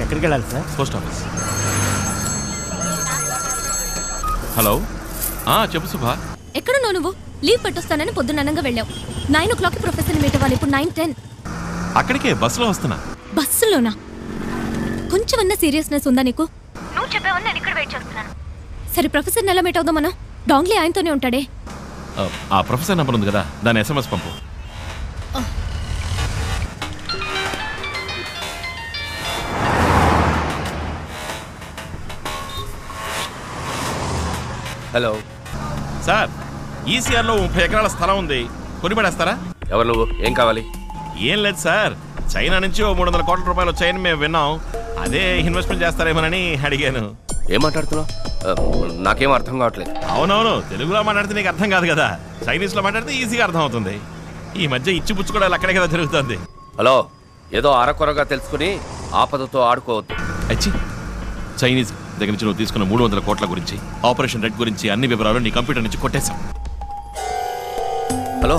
ఎక్కడికి వెళ్ళాలి sir? Post office. Hello, చెప్పు సుభా. ఎక్కడున్నావు నువ్వు? లీవ్ పెట్టొస్తానని పొద్దున్న అనంగా వెళ్ళావు. 9 o'clock ప్రొఫెసర్ని మీట్ అవ్వాలి. ఇప్పుడు 9:10. అక్కడికే బస్సులో వస్తున్నా. బస్సులోనా? కొంచెమన్నా సీరియస్నెస్ ఉందా నీకు? నువ్వు చెప్పావని నేను ఇక్కడ వెయిట్ చేస్తున్నాను. సరే, ప్రొఫెసర్ని ఎలా మీట్ అవుదాం మనం? డాంగ్లీ ఆయనతోనే ఉంటాడే. ఆ ప్రొఫెసర్ నెంబర్ ఉంది కదా, దాని SMS పంపు. హలో సార్, ఈసీఆర్లో 30 ఎకరాల స్థలం ఉంది, కొనిపడేస్తారా? ఎవరు నువ్వు? ఏం కావాలి? ఏం లేదు సార్, చైనా నుంచి 300 కోట్ల రూపాయలు వచ్చాయని మేము విన్నాం. అదే ఇన్వెస్ట్మెంట్ చేస్తారేమోనని అడిగాను. ఏం మాట్లాడుతున్నావు? నాకేం అర్థం కావట్లేదు. అవునవును, తెలుగులో మాట్లాడితే నీకు అర్థం కాదు కదా, చైనీస్లో మాట్లాడితే ఈజీగా అర్థం అవుతుంది. ఈ మధ్య ఇచ్చిపుచ్చుకోవడాలు అక్కడే కదా జరుగుతుంది. హలో, ఏదో అరకొరగా తెలుసుకుని ఆపదతో ఆడుకోవద్దు. అచ్చి, చైనీస్ దగ్గర నుంచి నువ్వు తీసుకున్న 300 కోట్ల గురించి, ఆపరేషన్ రెడ్ గురించి అన్ని వివరాలు నీ కంప్యూటర్ నుంచి కొట్టేశాం. హలో,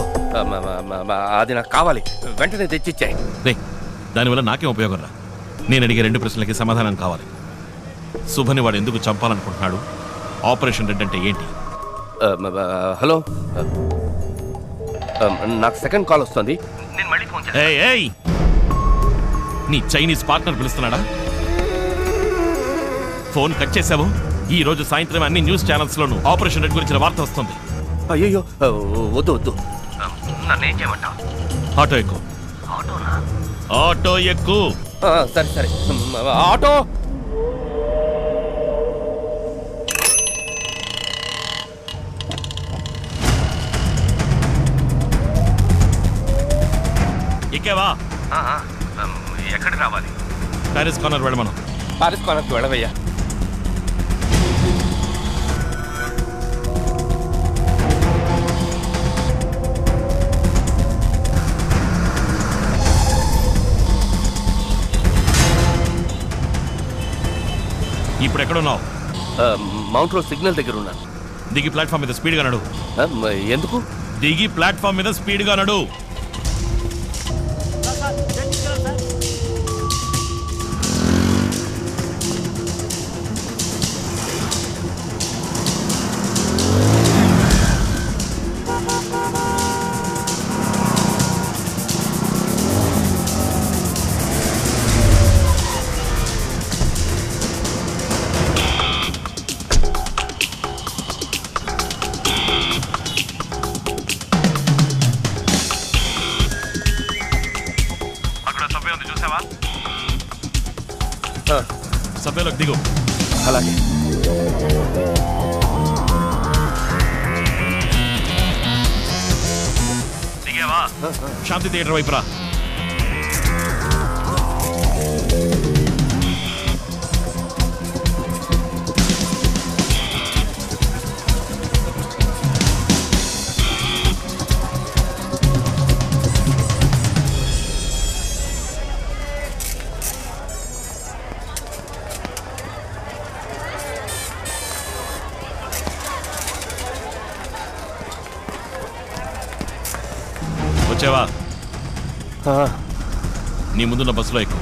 అది నాకు కావాలి, వెంటనే తెచ్చిచ్చాయి. రే, దానివల్ల నాకేం ఉపయోగం రా? నేను అడిగే 2 ప్రశ్నలకి సమాధానం కావాలి. శుభని వాడు ఎందుకు చంపాలనుకుంటున్నాడు? ఆపరేషన్ రెడ్ అంటే ఏంటి? హలో, నాకు సెకండ్ కాల్ వస్తుంది, నేను మళ్ళీ ఫోన్ చేస్తాను. ఏయ్, నీ చైనీస్ పార్ట్నర్ పిలుస్తున్నాడా? ఫోన్ కట్ చేసావు. ఈ రోజు సాయంత్రం అన్ని న్యూస్ ఛానల్స్ లోను ఆపరేషన్ రెడ్ గురించిన వార్త వస్తుంది. అయ్యో, వద్దు వద్దు. నన్నేం చేయమంటావు? ఆటో ఎక్కు. ఆటో ఎక్కు. సరే సరే, ఆటో. ఎక్కేవా? ఎక్కడికి రావాలి? ప్యారిస్ కార్నర్ వెళ్ళమను. పారిస్ కార్నర్కి వెళ్ళవయ్యా. ఇప్పుడు ఎక్కడున్నావు? మౌంట్ రోడ్ సిగ్నల్ దగ్గర ఉన్నాను. దిగి ప్లాట్ఫామ్ మీద స్పీడ్గా నడు. ఎందుకు? దిగి ప్లాట్ఫామ్ మీద స్పీడ్గా నడు. సభ్యులకు దిగు. అలాగే. దిగేవా? శాంతి థియేటర్ వైపు రా. వచ్చావా? నీ ముందున్న బస్సులో ఎక్కువ.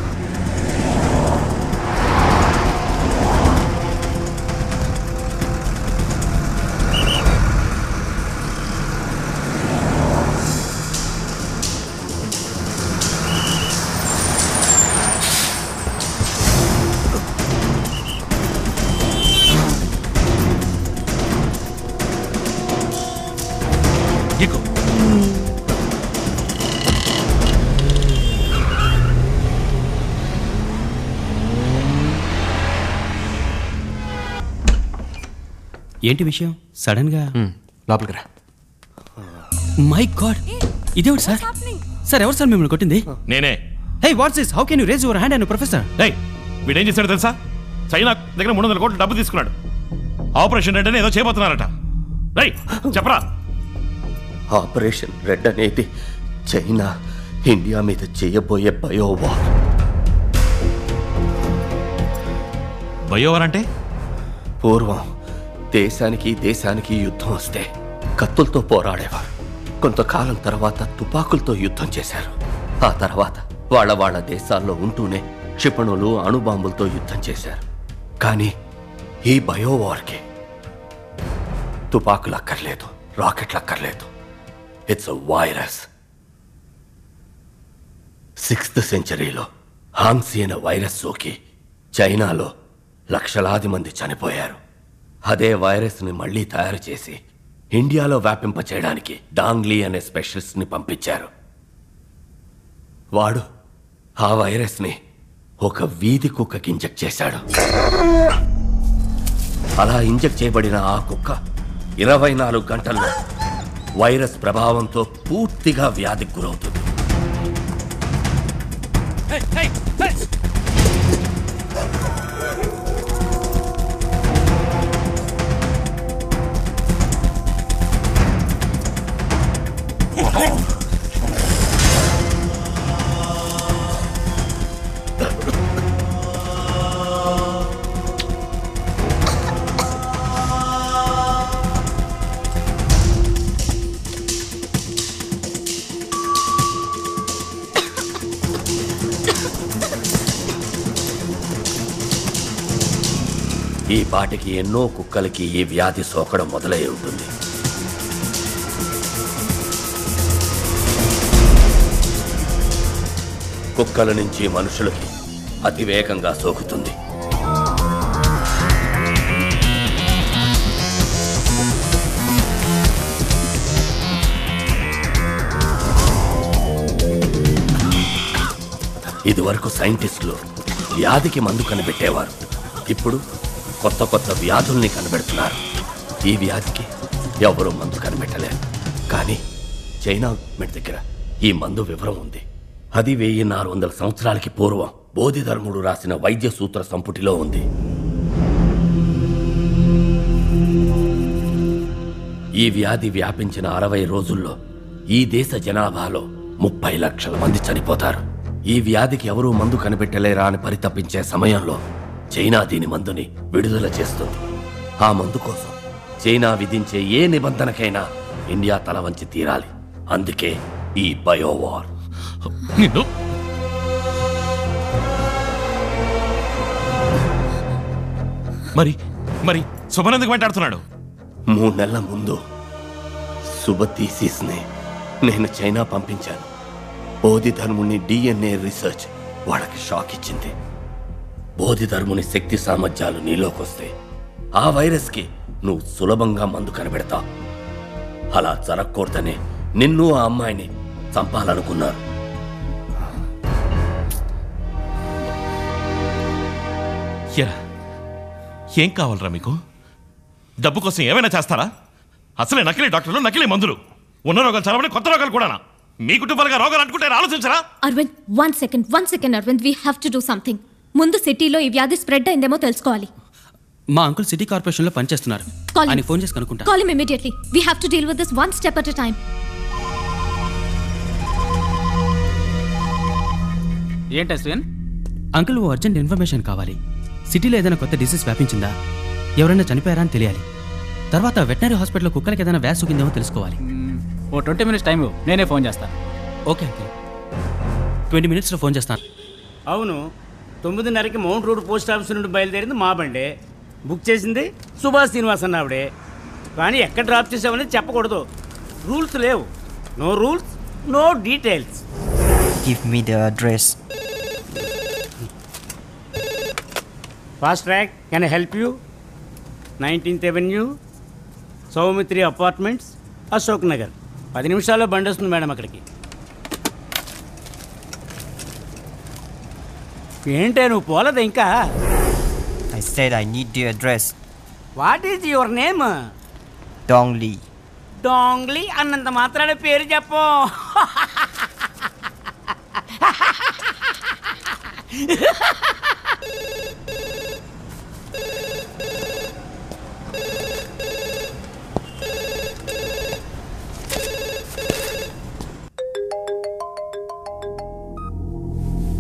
ఎక్కువ. ఏంటి విషయం? సడన్ గా లోపలికి రా. మై గాడ్, ఇదేమిటి సార్? సార్, ఎవరు సార్ మిమ్మల్ని కొట్టింది? నేనే. Hey, what's this? How can you raise your hand and professor? ఏయ్, వీడేం చేశాడు తెలుసా? చైనా దగ్గర 300 కోట్లు డబ్బు తీసుకున్నాడు. ఆపరేషన్ రెడ్ అని ఏదో చేయబోతున్నారట. రేయ్, చెప్పరా? ఆపరేషన్ రెడ్ అనేది చైనా ఇండియా మీద చేయబోయే బయోవార్. బయోవార్ అంటే? పూర్వం దేశానికి దేశానికి యుద్ధం వస్తే కత్తులతో పోరాడేవారు. కొంతకాలం తర్వాత తుపాకులతో యుద్ధం చేశారు. ఆ తర్వాత వాళ్ళ దేశాల్లో ఉంటూనే క్షిపణులు అణుబాంబులతో యుద్ధం చేశారు. కానీ ఈ బయోవార్కి తుపాకులు అక్కర్లేదు, రాకెట్లు అక్కర్లేదు. It's a virus. 6th సెంచరీలో హాన్సీ అనే వైరస్ సోకి చైనాలో లక్షలాది మంది చనిపోయారు. అదే వైరస్ని మళ్లీ తయారు చేసి ఇండియాలో వ్యాపింపచేయడానికి డాంగ్లీ అనే స్పెషలిస్ట్ని పంపించారు. వాడు ఆ వైరస్ని ఒక వీధి కుక్కకి ఇంజెక్ట్ చేశాడు. అలా ఇంజెక్ట్ చేయబడిన ఆ కుక్క 24 గంటల్లో వైరస్ ప్రభావంతో పూర్తిగా వ్యాధికి గురవుతుంది. ఈ పాటికి ఎన్నో కుక్కలకి ఈ వ్యాధి సోకడం మొదలై ఉంటుంది. కుక్కల నుంచి మనుషులకి అతివేగంగా సోకుతుంది. ఇదివరకు సైంటిస్టులు వ్యాధికి మందు కనిపెట్టేవారు. ఇప్పుడు కొత్త కొత్త వ్యాధుల్ని కనిపెడుతున్నారు. ఈ వ్యాధికి ఎవరూ మందు కనిపెట్టలేరు. కానీ చైనా గవర్నమెంట్ దగ్గర ఈ మందు వివరం ఉంది. అది 1400 సంవత్సరాలకి పూర్వం బోధిధర్ముడు రాసిన వైద్య సూత్ర సంపుటిలో ఉంది. ఈ వ్యాధి వ్యాపించిన 60 రోజుల్లో ఈ దేశ జనాభాలో 30 లక్షల మంది చనిపోతారు. ఈ వ్యాధికి ఎవరూ మందు కనిపెట్టలేరా అని పరితపించే సమయంలో చైనా దీని మందుని విడుదల చేస్తుంది. ఆ మందు కోసం చైనా విధించే ఏ నిబంధనకైనా ఇండియా తల వంచి తీరాలి. అందుకే ఈ బయోవార్. మరి మరి శుభనందుకు వెంటాడుతున్నాడు. 3 నెలల ముందు శుభ థీసిస్ని నేను చైనా పంపించాను. బోధిధర్ముని DNA రీసెర్చ్ వాళ్ళకి షాక్ ఇచ్చింది. బోధిధర్ముని శక్తి సామర్థ్యాలు నీలోకొస్తే ఆ వైరస్కి నువ్వు సులభంగా మందు కనిపెడతావు. అలా జరగకూడదనే నిన్ను ఆ అమ్మాయిని చంపాలనుకున్నారు. ఏం కావాలరా మీకు? డబ్బు కోసం ఏమైనా చేస్తారా? అసలే నకిలీ డాక్టర్లు, నకిలీ మందులు. ఉన్న రోగాలు చదవని కొత్త రోగాలు కూడా. మీ కుటుంబాలుగా రోగాలు అంటుకుంటే ఆలోచించరా? Aravind, one second Aravind, we have to do something. ముందు సిటీలో ఈ వ్యాధి స్ప్రెడ్ అయిందేమో తెలుసుకోవాలి. మా అంకుల్ సిటీ కార్పొరేషన్లో పనిచేస్తున్నారు. ఆయన ఫోన్ చేసి కనుక్కుంటా. Call him immediately. We have to deal with this one step at a time. ఏంటి అశ్విన్? అంకుల్, ఓ అర్జెంట్ ఇన్ఫర్మేషన్ కావాలి. సిటీలో ఏదైనా కొత్త డిసీజ్ వ్యాపించిందా, ఎవరైనా చనిపోయారా అని తెలియాలి. తర్వాత వెటనరీ హాస్పిటల్లో కుక్కలకి ఏదైనా వ్యాధి సోకిందేమో తెలుసుకోవాలి. ఓ 20 minutes టైం నేనే ఫోన్ చేస్తాను. ఓకే అంకుల్, 20 minutesలో ఫోన్ చేస్తాను. అవును, 9:30కి మౌంట్ రోడ్ పోస్ట్ ఆఫీస్ నుండి బయలుదేరింది మా బండే. బుక్ చేసింది సుభాష్ శ్రీనివాస్ అన్న ఆవిడే. కానీ ఎక్కడ డ్రాప్ చేసామనేది చెప్పకూడదు. రూల్స్ లేవు. No rules, no details. Give me the address. Fast track, can I help you? 19th Avenue, Soumitri apartments, Ashok Nagar. 10 నిమిషాల్లో బండి వస్తుంది మేడం అక్కడికి. ఏంటే నువ్వు పోలేదు ఇంకా? I said I need the address. What is your name? Dongli. Dongli అన్నంత మాత్రాన పేరు చెప్పు.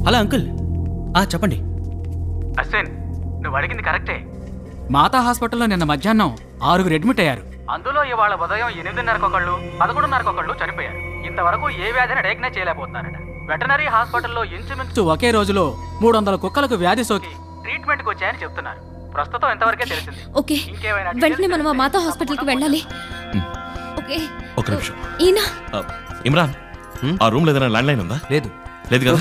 హలో అంకుల్, చెప్పండి. అశ్విన్, నువ్వు అడిగింది కరెక్టే. మాతా హాస్పిటల్లో నిన్న మధ్యాహ్నం 6 అడ్మిట్ అయ్యారు. అందులో ఇవాళ ఉదయం 8:30కి ఒకళ్ళు 11:30కి ఒకళ్ళు చనిపోయారు. ఇంతవరకు ఏ వ్యాధిని డయాగ్నైజ్ చేయలేకపోతున్నారట. వెటనరీ హాస్పిటల్లో ఇంచుమించు ఒకే రోజులో 300 కుక్కలకు వ్యాధి సోకి ట్రీట్మెంట్కి వచ్చాయని చెప్తున్నారు. ప్రస్తుతం ఎంతవరకే తెలిసింది. ఓకే, వెంటనే మనం ఆ మాతా హాస్పిటల్కి వెళ్ళాలి. ఓకే, ఒక నిమిషం. ఈయన ఇమ్రాన్, ఆ రూమ్ లో ఏదైనా ల్యాండ్ లైన్ ఉందా? లేదు. లేదు కదా?